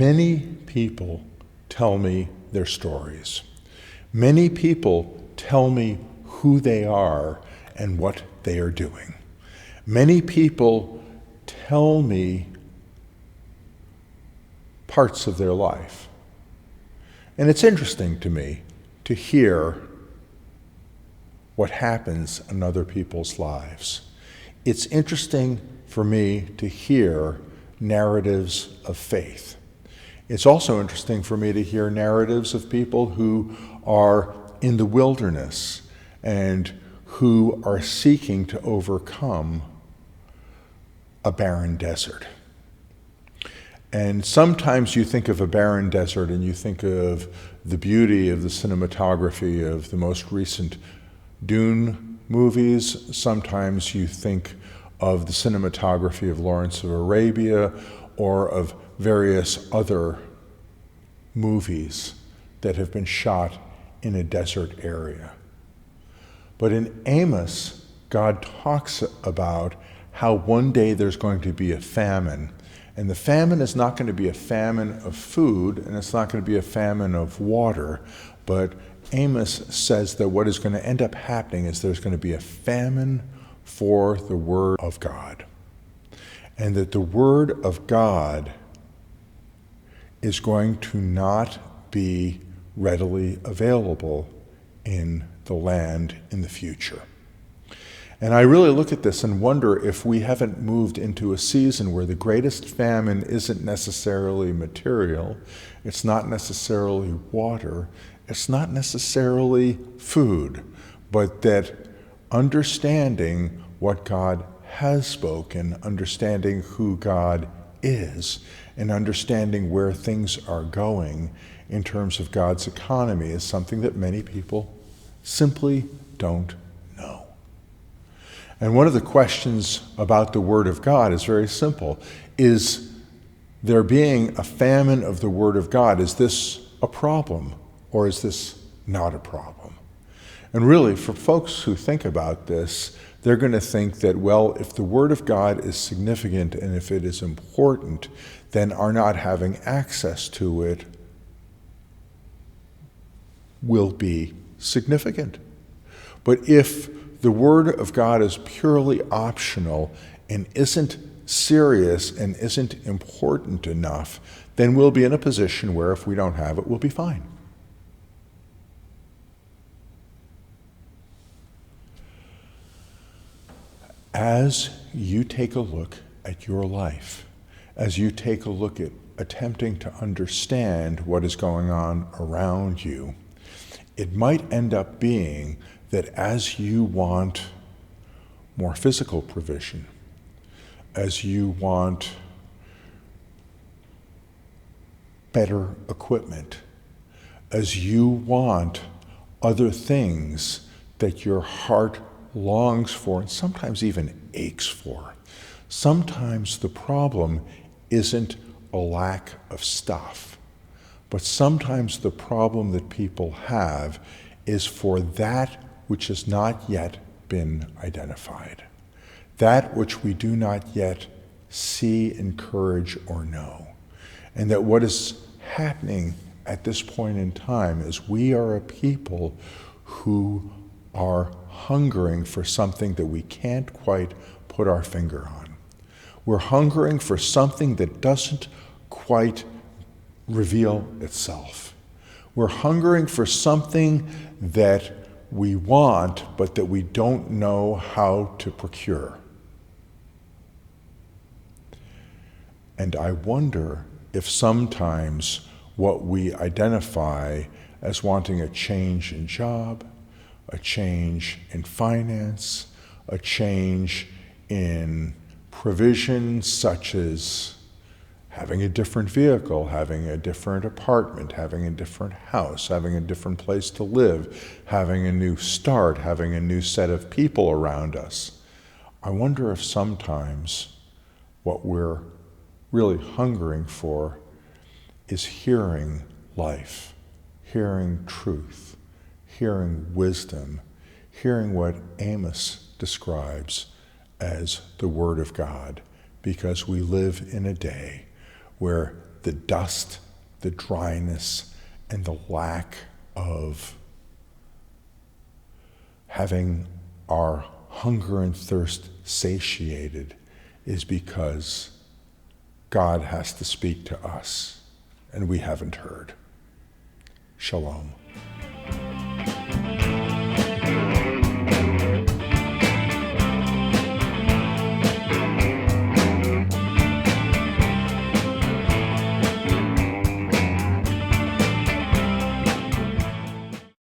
Many people tell me their stories. Many people tell me who they are and what they are doing. Many people tell me parts of their life. And it's interesting to me to hear what happens in other people's lives. It's interesting for me to hear narratives of faith. It's also interesting for me to hear narratives of people who are in the wilderness and who are seeking to overcome a barren desert. And sometimes you think of a barren desert and you think of the beauty of the cinematography of the most recent Dune movies. Sometimes you think of the cinematography of Lawrence of Arabia or of various other movies that have been shot in a desert area. But in Amos, God talks about how one day there's going to be a famine. And the famine is not going to be a famine of food, and it's not going to be a famine of water, but Amos says that what is going to end up happening is there's going to be a famine for the Word of God. And that the Word of God is going to not be readily available in the land in the future. And I really look at this and wonder if we haven't moved into a season where the greatest famine isn't necessarily material, it's not necessarily water, it's not necessarily food, but that understanding what God has spoken, understanding who God is, and understanding where things are going in terms of God's economy is something that many people simply don't know. And one of the questions about the Word of God is very simple. Is there being a famine of the Word of God, is this a problem or is this not a problem? And really, for folks who think about this, they're going to think that, well, if the Word of God is significant and if it is important, then our not having access to it will be significant. But if the Word of God is purely optional and isn't serious and isn't important enough, then we'll be in a position where if we don't have it, we'll be fine. As you take a look at your life, as you take a look at attempting to understand what is going on around you, it might end up being that as you want more physical provision, as you want better equipment, as you want other things that your heart longs for and sometimes even aches for, sometimes the problem isn't a lack of stuff, but sometimes the problem that people have is for that which has not yet been identified, that which we do not yet see, encourage, or know. And that what is happening at this point in time is we are a people who are hungering for something that we can't quite put our finger on. We're hungering for something that doesn't quite reveal itself. We're hungering for something that we want, but that we don't know how to procure. And I wonder if sometimes what we identify as wanting a change in job, a change in finance, a change in provision such as having a different vehicle, having a different apartment, having a different house, having a different place to live, having a new start, having a new set of people around us. I wonder if sometimes what we're really hungering for is hearing life, hearing truth, hearing wisdom, hearing what Amos describes as the Word of God, because we live in a day where the dust, the dryness, and the lack of having our hunger and thirst satiated is because God has to speak to us and we haven't heard. Shalom.